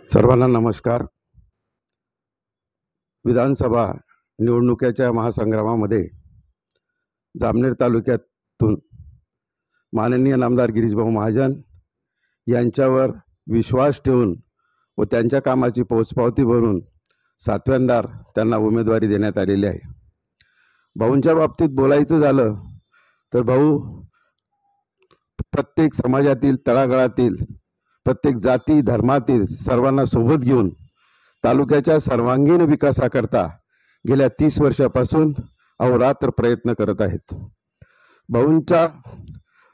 सर्वांना नमस्कार. विधानसभा निवडणुकीच्या महासंग्रामामध्ये जामनेर तालुक्यातून माननीय नामदार गिरीशभाऊ महाजन यांच्यावर विश्वास ठेवून व त्यांच्या कामाची पोचपावती भरून 7व्यांदा त्यांना उमेदवारी देण्यात आलेली आहे. भाऊंच्या बाबतीत बोलायचं झालं तर भाऊ प्रत्येक समाजातील तळागाळातील प्रत्येक जाती धर्मातील सर्वांना सोबत घेऊन तालुक्याच्या सर्वांगीण विकासाकरता गेल्या 30 वर्षापासून अहोरात्र प्रयत्न करत आहेत.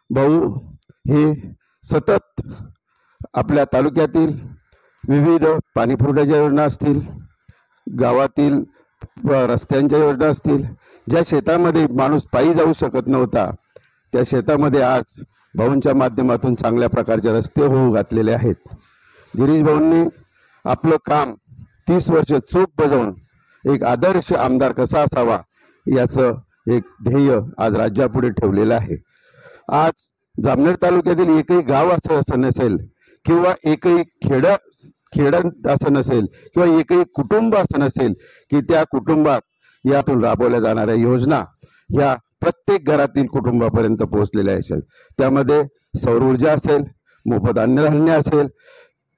भाऊ हे सतत आपल्या तालुक्यातील विविध पाणीपुरवठ्याच्या योजना असतील, गावातील रस्त्यांच्या योजना असतील, ज्या शेतामध्ये माणूस पायी जाऊ शकत नव्हता त्या शेतामध्ये आज भाऊंच्या माध्यमातून चांगल्या प्रकारचे रस्ते होऊ घातलेले आहेत. गिरीश भाऊंनी आपलं काम 30 वर्ष चोख बजावून एक आदर्श आमदार कसा असावा याचं एक ध्येय आज राज्यापुढे ठेवलेलं आहे. आज जामनेर तालुक्यातील एकही गाव असं नसेल किंवा एकही खेड असं नसेल किंवा एकही कुटुंब असं नसेल की त्या कुटुंबात यातून राबवल्या जाणाऱ्या योजना ह्या प्रत्येक घरातील कुटुंबापर्यंत पोहोचलेल्या असेल. त्यामध्ये सौर ऊर्जा असेल, मोफत अन्नधान्य असेल,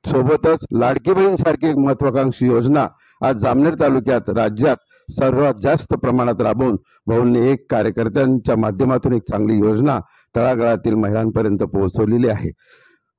सोबतच लाडकी बहीण सारखी एक महत्वाकांक्षी योजना आज जामनेर तालुक्यात राज्यात सर्वात जास्त प्रमाणात राबवून भाऊंनी एक कार्यकर्त्यांच्या माध्यमातून एक चांगली योजना तळागाळातील महिलांपर्यंत पोहोचवलेली आहे.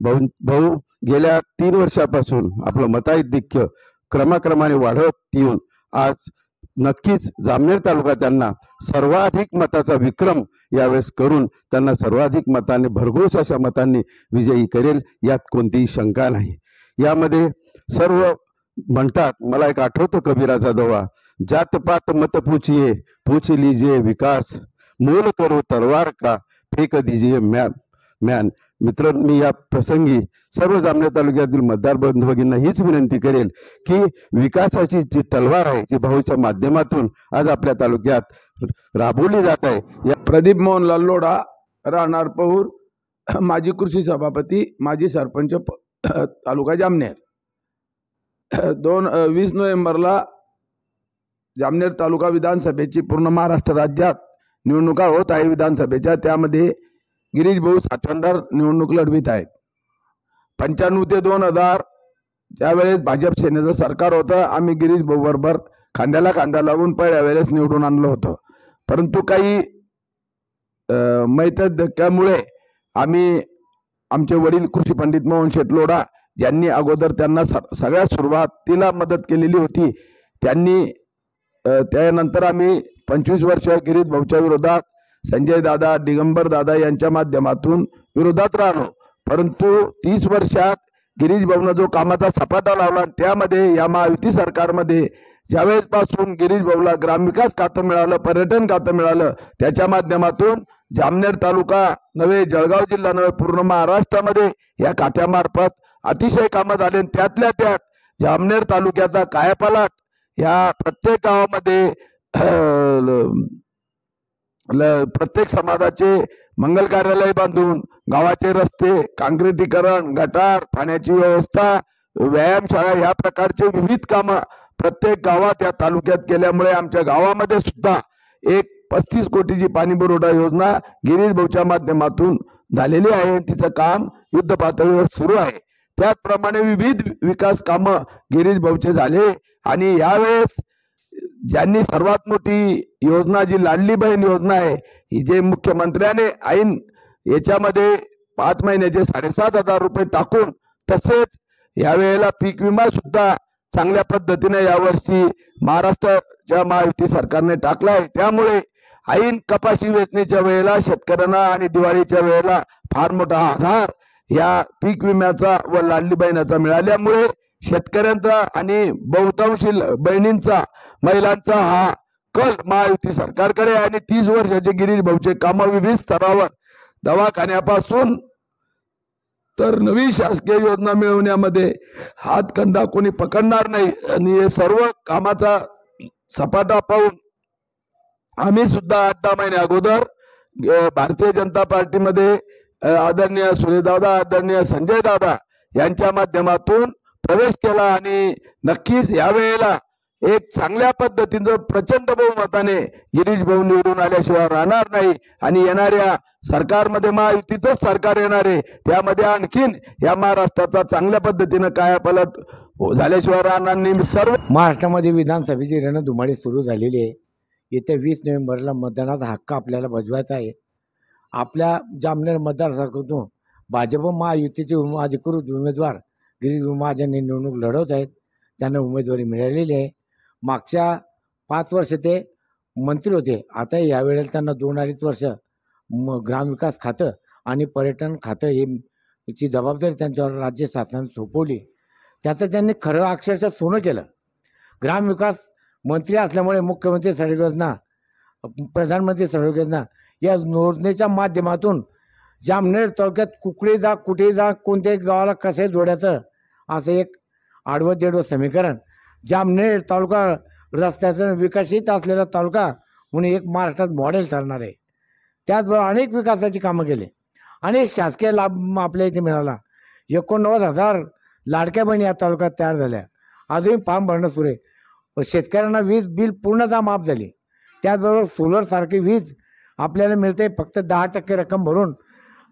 भाऊ गेल्या 3 वर्षापासून आपलं मताधिक्य क्रमाक्रमाने वाढवत येऊन आज नक्कीच जामनेर तालुका त्यांना सर्वाधिक मताचा विक्रम यावेळेस करून त्यांना सर्वाधिक मताने भरघोस अशा मतांनी विजयी करेल यात कोणतीही शंका नाही. यामध्ये सर्व म्हणतात, मला एक आठवतं कबीराचा दोहा, जात पात मत पूछिए पूछ लीजिए विकास, मोल करो तलवार का फेक दीजिए म्यान. मित्र, मी या प्रसंगी सर्व जामनेर तालुक्यातील मतदार बंधू भगिनींना हीच विनंती करेल की विकासाची जी तलवार आहे जी भाऊच्या माध्यमातून आज आपल्या तालुक्यात राबवली जात आहे. या प्रदीप मोहन लालोडा, राहणार पहूर, माजी कृषी सभापती, माजी सरपंच, तालुका जामनेर. 20 नोव्हेंबरला जामनेर तालुका विधानसभेची पूर्ण महाराष्ट्र राज्यात निवडणुका होत आहे विधानसभेच्या. त्यामध्ये गिरीश भाऊ 7व्यांदा निवडणूक लढवित आहेत. 95 ते 2000 ज्यावेळेस भाजप सेनेचं सरकार होतं, आम्ही गिरीश भाऊ बरोबर खांद्याला खांदा लावून पहिल्या वेळेस निवडून आणलं होतं. परंतु काही मैत्री धक्क्यामुळे आम्ही आमचे वडील कृषी पंडित मोहन शेटलोडा ज्यांनी अगोदर त्यांना सगळ्यात सुरुवातीला मदत केलेली होती, त्यांनी त्यानंतर आम्ही 25 वर्ष गिरीश भाऊच्या विरोधात संजय दादा, दिगंबर दादा यांच्या माध्यमातून विरोधात राहिलो. परंतु 30 वर्षात गिरीश भाऊनं जो कामाचा सपाटा लावला त्यामध्ये या महायुती सरकारमध्ये ज्यावेळेस पासून गिरीश भाऊला ग्रामविकास खातं मिळालं, पर्यटन खातं मिळालं, त्याच्या माध्यमातून जामनेर तालुका नव्हे, जळगाव जिल्हा नव्हे, पूर्ण महाराष्ट्रामध्ये या खात्यामार्फत अतिशय कामं झाले. त्यातल्या त्यात जामनेर तालुक्याचा कायापालट या प्रत्येक गावामध्ये प्रत्येक समाजाचे मंगल कार्यालय बांधून, गावाचे रस्ते, काँक्रिटीकरण, गटार, पाण्याची व्यवस्था, व्यायामशाळा या प्रकारचे विविध कामं प्रत्येक गावात या तालुक्यात केल्यामुळे आमच्या गावामध्ये सुद्धा एक 35 कोटीची पाणी पुरवठा योजना गिरीश भाऊच्या माध्यमातून झालेली आहे. तिचं काम युद्ध पातळीवर सुरू आहे. त्याचप्रमाणे विविध विकास कामं गिरीश भाऊचे झाले. आणि यावेळेस ज्यांनी सर्वात मोठी योजना जी लाडली बहीण योजना आहे, ही जे मुख्यमंत्र्याने ऐन याच्यामध्ये 5 महिन्याचे 7,500 रुपये टाकून, तसेच यावेळेला पीक विमा सुद्धा चांगल्या पद्धतीने यावर्षी महाराष्ट्राच्या महायुती सरकारने टाकला आहे. त्यामुळे ऐन कपाशी वेचणीच्या वेळेला शेतकऱ्यांना आणि दिवाळीच्या वेळेला फार मोठा आधार या पीक विम्याचा व लाडली बहिणाचा मिळाल्यामुळे शेतकऱ्यांचा आणि बहुतांशी बहिणींचा, महिलांचा हा कल महायुती सरकारकडे. आणि 30 वर्षाचे गिरीश भाऊचे काम विविध स्तरावर, दवाखान्यापासून तर नवी शासकीय योजना मिळवण्यामध्ये हातखंडा कोणी पकडणार नाही. आणि हे सर्व कामाचा सपाटा पाहून आम्ही सुद्धा 8-10 महिने अगोदर भारतीय जनता पार्टीमध्ये आदरणीय सुरेशदादा, आदरणीय संजय दादा यांच्या माध्यमातून प्रवेश केला आणि नक्कीच यावेळेला एक चांगल्या पद्धतीनं प्रचंड बहुमताने गिरीश भाऊ निवडून आल्याशिवाय राहणार नाही आणि येणाऱ्या सरकारमध्ये महायुतीचंच सरकार येणार आहे, त्यामध्ये आणखीन या महाराष्ट्राचा चांगल्या पद्धतीनं कायापालट झाल्याशिवाय राहणार नाही. सर्व महाराष्ट्रामध्ये विधानसभेची रणधुमाळी सुरू झालेली आहे. येत्या 20 नोव्हेंबरला मतदानाचा हक्क आपल्याला बजवायचा आहे. आपल्या जामनेर मतदारसंघातून भाजप महायुतीचे अधिकृत उमेदवार गिरीश महाजन हे निवडणूक लढवत आहेत. त्यांना उमेदवारी मिळालेली आहे. मागच्या 5 वर्ष ते मंत्री होते. आता यावेळेला त्यांना 2-2.5 वर्ष ग्रामविकास खातं आणि पर्यटन खातं ची जबाबदारी त्यांच्यावर राज्य शासनाने सोपवली. त्याचं त्यांनी खरं अक्षरशः सोनं केलं. ग्रामविकास मंत्री असल्यामुळे मुख्यमंत्री सडक योजना, प्रधानमंत्री सडक योजना या योजनेच्या माध्यमातून जामनेर तालुक्यात कुकडे जा, कुठे जा, कोणत्याही गावाला कसे जोडायचं असं एक आडवं तेडवं समीकरण. जामनेर तालुका रस्त्याचं विकसित असलेला तालुका म्हणून एक महाराष्ट्रात मॉडेल ठरणार आहे. त्याचबरोबर अनेक विकासाची कामं केली, अनेक शासकीय लाभ आपल्या इथे मिळाला. 89,000 लाडक्या बहिणी या तालुक्यात तयार झाल्या. अजूनही फॉर्म भरणं सुरू आहे. शेतकऱ्यांना वीज बिल पूर्णतः माफ झाली. त्याचबरोबर सोलरसारखी वीज आपल्याला मिळते. फक्त 10% रक्कम भरून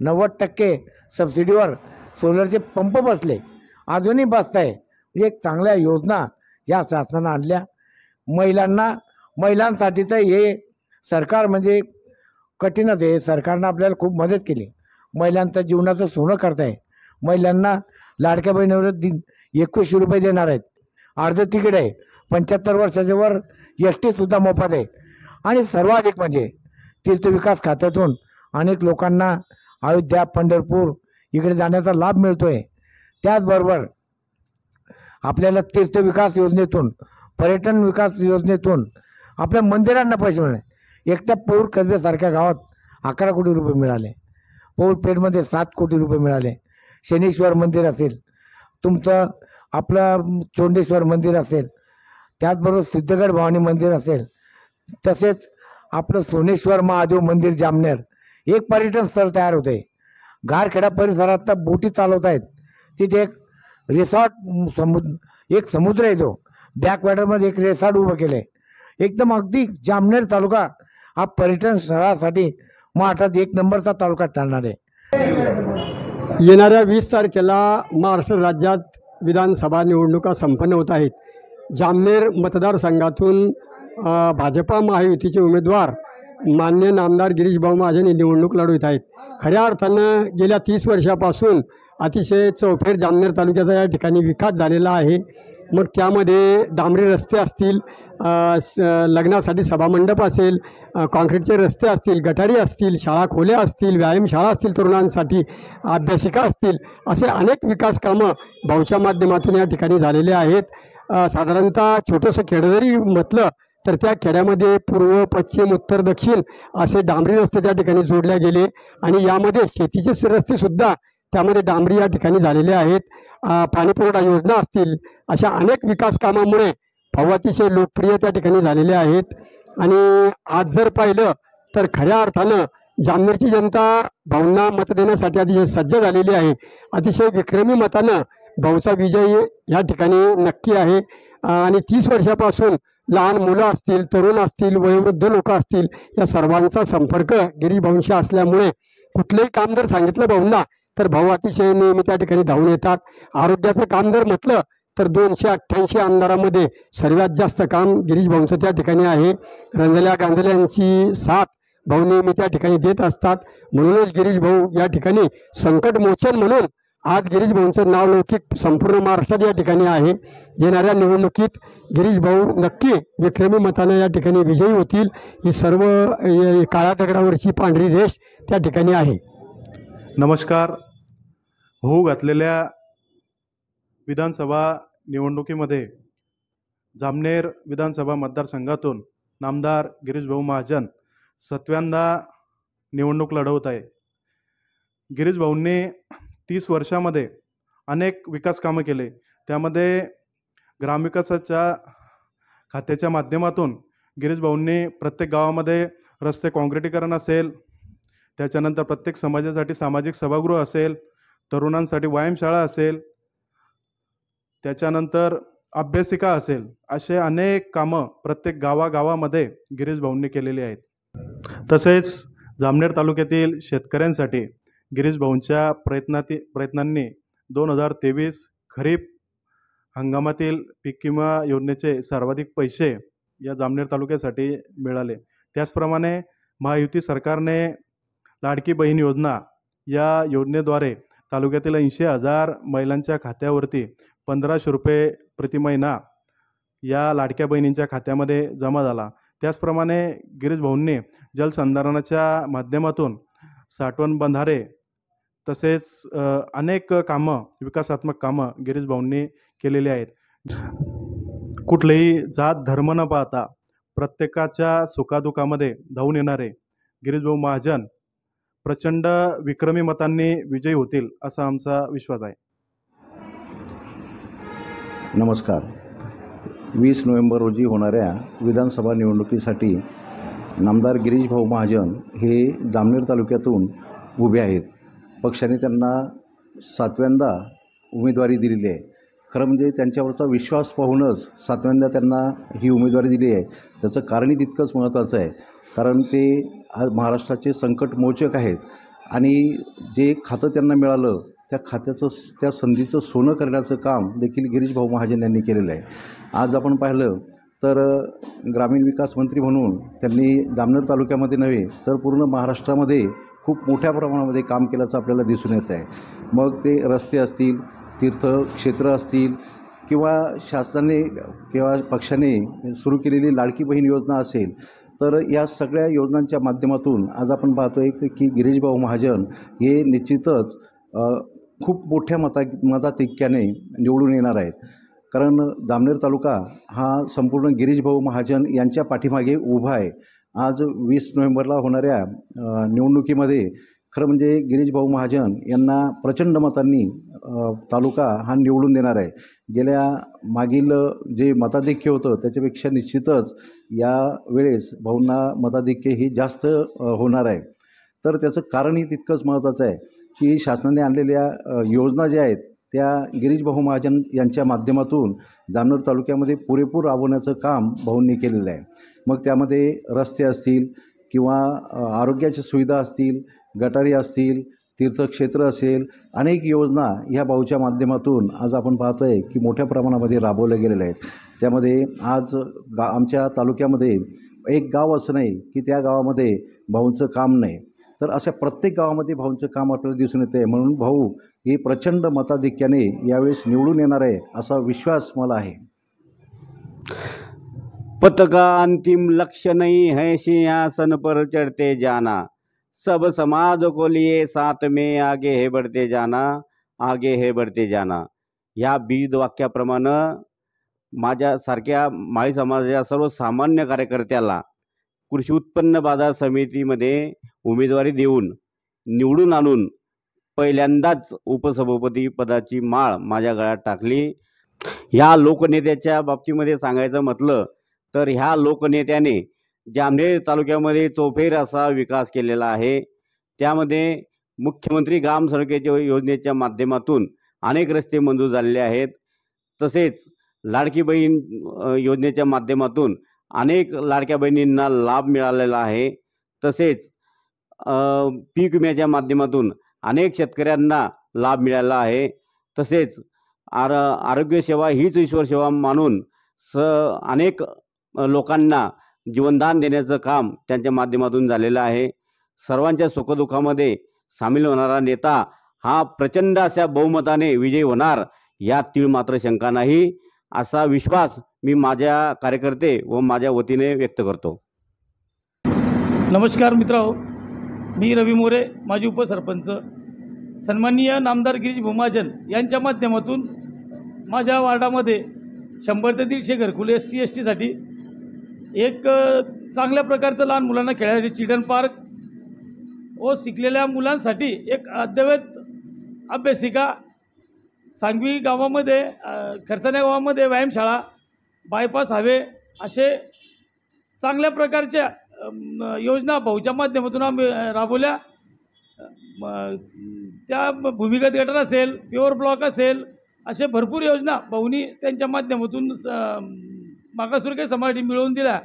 90% सबसिडीवर सोलरचे पंप बसले, अजूनही बसत आहे. एक चांगल्या योजना या शासनानं आणल्या. महिलांसाठी तर हे सरकार म्हणजे कठीणच आहे. सरकारनं आपल्याला खूप मदत केली. महिलांचं जीवनाचं सोनं करताय. महिलांना लाडक्या बहिणीवर 2100 रुपये देणार आहेत. अर्ध तिकीट आहे. 75 वर्षाच्या वर ST सुद्धा मोफत आहे. आणि सर्वाधिक म्हणजे तीर्थविकास खात्यातून अनेक लोकांना अयोध्या, पंढरपूर इकडे जाण्याचा लाभ मिळतोय. त्याचबरोबर आपल्याला तीर्थविकास योजनेतून, पर्यटन विकास योजनेतून आपल्या मंदिरांना पैसे मिळाले. एकट्या पौर कसबेसारख्या गावात 11 कोटी रुपये मिळाले. पौरपेठमध्ये 7 कोटी रुपये मिळाले. शनीश्वर मंदिर असेल, तुमचं आपलं चोंडेश्वर मंदिर असेल, त्याचबरोबर सिद्धगड भवानी मंदिर असेल, तसेच आपलं सोनेश्वर महादेव मंदिर जामनेर एक पर्यटन स्थळ तयार होते. गारखेडा परिसरात तर बोटी चालवत आहेत. तिथे एक रिसॉर्ट एक समुद्र आहे. तो बॅकवॉटरमध्ये एक रिसॉर्ट उभं केलं आहे. एकदम अगदी जामनेर तालुका हा पर्यटन स्थळासाठी महाराष्ट्रात 1 नंबरचा तालुका ठरणार आहे. येणाऱ्या 20 तारखेला महाराष्ट्र राज्यात विधानसभा निवडणुका संपन्न होत आहेत. जामनेर मतदारसंघातून भाजपा महायुतीचे उमेदवार माननीय नामदार गिरीश भाऊ महाजन हे निवडणूक लढवत आहेत. खऱ्या अर्थानं गेल्या 30 वर्षापासून अतिशय चौफेर जामनेर तालुक्याचा या ठिकाणी विकास झालेला आहे. मग त्यामध्ये डांबरी रस्ते असतील, लग्नासाठी सभामंडप असेल, कॉन्क्रीटचे रस्ते असतील, गटारी असतील, शाळा खोल्या असतील, व्यायामशाळा असतील, तरुणांसाठी अभ्यासिका असतील, असे अनेक विकास कामं भाऊच्या माध्यमातून या ठिकाणी झालेले आहेत. साधारणतः छोटंसं खेडं जरी म्हटलं तर त्या खेड्यामध्ये पूर्व, पश्चिम, उत्तर, दक्षिण असे डांबरी रस्ते त्या ठिकाणी जोडले गेले आणि यामध्ये शेतीचे रस्तेसुद्धा त्यामध्ये डांबरी या ठिकाणी झालेले आहेत. पाणीपुरवठा योजना असतील, अशा अनेक विकास कामामुळे भाऊ अतिशय लोकप्रिय त्या ठिकाणी झालेले आहेत. आणि आज जर पाहिलं तर खऱ्या अर्थानं जामनेरची जनता भाऊंना मत देण्यासाठी अतिशय सज्ज झालेली आहे. अतिशय विक्रमी मतानं भाऊचा विजय या ठिकाणी नक्की आहे. आणि 30 वर्षापासून लहान मुलं असतील, तरुण असतील, वयोवृद्ध लोक असतील, या सर्वांचा संपर्क गिरीश भाऊंशी असल्यामुळे कुठलंही काम जर सांगितलं भाऊंना तर भाऊ अतिशय नेहमी त्या ठिकाणी धावून येतात. आरोग्याचं काम जर म्हटलं तर 288 आमदारामध्ये सर्वात जास्त काम गिरीश भाऊंचं त्या ठिकाणी आहे. रंजल्या गांधल्यांची साथ भाऊ नेहमी त्या ठिकाणी देत असतात. म्हणूनच गिरीश भाऊ या ठिकाणी संकटमोचन म्हणून आज गिरीश भाऊंचं नाव लौकिक संपूर्ण महाराष्ट्रात या ठिकाणी आहे. येणाऱ्या निवडणुकीत गिरीश भाऊ नक्की विक्रमी मतानं या ठिकाणी विजयी होतील. ही सर्व काळ्या दगडावरची पांढरी रेष त्या ठिकाणी आहे. नमस्कार. होऊ घातलेल्या विधानसभा निवडणुकीमध्ये जामनेर विधानसभा मतदारसंघातून नामदार गिरीश भाऊ महाजन 7व्यांदा निवडणूक लढवत आहे. गिरीश भाऊंनी 30 वर्षामध्ये अनेक विकास कामं केले. त्यामध्ये ग्रामविकासाच्या खात्याच्या माध्यमातून गिरीश भाऊंनी प्रत्येक गावामध्ये रस्ते काँक्रिटीकरण असेल, त्याच्यानंतर प्रत्येक समाजासाठी सामाजिक सभागृह असेल, तरुणांसाठी व्यायामशाळा असेल, त्याच्यानंतर अभ्यासिका असेल, असे अनेक कामं प्रत्येक गावागावामध्ये गिरीश भाऊंनी केलेली आहेत. तसेच जामनेर तालुक्यातील शेतकऱ्यांसाठी गिरीश भाऊंच्या प्रयत्नांनी 2023 खरीप हंगामातील पीक विमा योजनेचे सर्वाधिक पैसे या जामनेर तालुक्यासाठी मिळाले. त्याचप्रमाणे महायुती सरकारने लाडकी बहीण योजना या योजनेद्वारे तालुक्यातील 80,000 महिलांच्या खात्यावरती 1,500 रुपये प्रति महिना या लाडक्या बहिणींच्या खात्यामध्ये जमा झाला. त्याचप्रमाणे गिरीश भाऊंनी जलसंधारणाच्या माध्यमातून साठवण बंधारे तसेच अनेक कामं, विकासात्मक कामं गिरीश भाऊंनी केलेली आहेत. कुठलेही जात धर्म न पाहता प्रत्येकाच्या सुखादुखामध्ये धावून येणारे गिरीश भाऊ महाजन प्रचंड विक्रमी मतांनी विजयी होतील असा आमचा विश्वास आहे. नमस्कार. 20 नोव्हेंबर रोजी होणाऱ्या विधानसभा निवडणुकीसाठी नामदार गिरीश भाऊ महाजन हे जामनेर तालुक्यातून उभे आहेत. पक्षाने त्यांना 7व्यांदा उमेदवारी दिलेली आहे. खरं म्हणजे त्यांच्यावरचा विश्वास पाहूनच 7व्यांदा त्यांना ही उमेदवारी दिली आहे. त्याचं कारणही तितकंच महत्त्वाचं आहे, कारण ते आज महाराष्ट्राचे संकटमोचक आहेत आणि जे खातं त्यांना मिळालं त्या खात्याचं, त्या संधीचं सोनं करण्याचं काम देखील गिरीश भाऊ महाजन यांनी केलेलं आहे. आज आपण पाहिलं तर ग्रामीण विकास मंत्री म्हणून त्यांनी जामनेर तालुक्यामध्ये नव्हे तर पूर्ण महाराष्ट्रामध्ये खूप मोठ्या प्रमाणामध्ये काम केल्याचं आपल्याला दिसून येत आहे. मग ते रस्ते असतील, तीर्थक्षेत्र असतील किंवा शासनाने किंवा पक्षाने सुरू केलेली लाडकी बहीण योजना असेल, तर या सगळ्या योजनांच्या माध्यमातून आज आपण पाहतो आहे की गिरीश भाऊ महाजन हे निश्चितच खूप मोठ्या मताधिक्याने निवडून येणार आहेत. कारण जामनेर तालुका हा संपूर्ण गिरीश भाऊ महाजन यांच्या पाठीमागे उभा आहे. आज 20 नोव्हेंबरला होणाऱ्या निवडणुकीमध्ये खरं म्हणजे गिरीश भाऊ महाजन यांना प्रचंड मतांनी तालुका हा निवडून देणार आहे. गेल्या मागील जे मताधिक्य होतं त्याच्यापेक्षा निश्चितच या वेळेस भाऊंना मताधिक्य हे जास्त होणार आहे. तर त्याचं कारणही तितकंच महत्त्वाचं आहे की शासनाने आणलेल्या योजना ज्या आहेत त्या गिरीश भाऊ महाजन यांच्या माध्यमातून जामनेर तालुक्यामध्ये पुरेपूर राबवण्याचं काम भाऊंनी केलेलं आहे. मग त्यामध्ये रस्ते असतील किंवा आरोग्याच्या सुविधा असतील, गटारी असतील, तीर्थक्षेत्र असेल, अनेक योजना ह्या भाऊच्या माध्यमातून आज आपण पाहतो आहे की मोठ्या प्रमाणामध्ये राबवल्या गेलेल्या आहेत. त्यामध्ये आज आमच्या तालुक्यामध्ये एक गाव असं नाही की त्या गावामध्ये भाऊंचं काम नाही, तर अशा प्रत्येक गावामध्ये भाऊंचं काम आपल्याला दिसून येते. म्हणून भाऊ हे प्रचंड मताधिक्याने यावेळेस निवडून येणार आहे असा विश्वास मला आहे. पद का अंतिम लक्ष्य नहीं है सिंहासन पर चढ़ते जाना, सब समाज को लिए साथ में आगे है बढ़ते जाना, आगे है बढ़ते जाना. या ब्रीद वाक्याप्रमाणे माझ्यासारख्या माळी समाजाच्या सर्वसामान्य कार्यकर्त्याला कृषी उत्पन्न बाजार समितीमध्ये उमेदवारी देऊन निवडून आणून पहिल्यांदाच उपसभापती पदाची माळ माझ्या गळ्यात टाकली. ह्या लोकनेत्याच्या बाबतीमध्ये सांगायचं म्हटलं तर ह्या लोकनेत्याने जामनेर तालुक्यामध्ये चौफेर असा विकास केलेला आहे. त्यामध्ये मुख्यमंत्री ग्राम सडकेच्या योजनेच्या माध्यमातून अनेक रस्ते मंजूर झालेले आहेत. तसेच लाडकी बहीण योजनेच्या माध्यमातून अनेक लाडक्या बहिणींना लाभ मिळालेला आहे. तसेच पीक विम्याच्या माध्यमातून अनेक शेतकऱ्यांना लाभ मिळाला आहे. तसेच आरोग्य सेवा हीच ईश्वर सेवा मानून अनेक लोकांना जीवनदान देण्याचं काम त्यांच्या माध्यमातून झालेलं आहे. सर्वांच्या सुखदुःखामध्ये सामील होणारा नेता हा प्रचंड अशा बहुमताने विजयी होणार यात तीळ मात्र शंका नाही असा विश्वास मी माझ्या कार्यकर्ते व माझ्या वतीने व्यक्त करतो. नमस्कार मित्रांनो, मी रवी मोरे, माजी उपसरपंच. सन्माननीय नामदार गिरीश भाऊ महाजन यांच्या माध्यमातून माझ्या वार्डामध्ये 100 ते 150 घरकुल SC STसाठी एक चांगल्या प्रकारचं लहान मुलांना खेळण्यासाठी चिल्ड्रन पार्क व शिकलेल्या मुलांसाठी एक अद्ययावत अभ्यासिका, सांगवी गावामध्ये खर्चाण्या गावामध्ये व्यायामशाळा, बायपास हवे असे चांगल्या प्रकारच्या योजना भाऊच्या माध्यमातून आम्ही राबवल्या. त्या भूमिगत गटर असेल, प्युअर ब्लॉक असेल, असे भरपूर योजना भाऊनी त्यांच्या माध्यमातून मागासवर्गीय समाजासाठी मिळवून दिल्या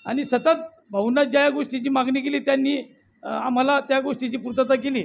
आणि सतत भाऊंना ज्या गोष्टीची मागणी केली त्यांनी आम्हाला त्या गोष्टीची पूर्तता केली.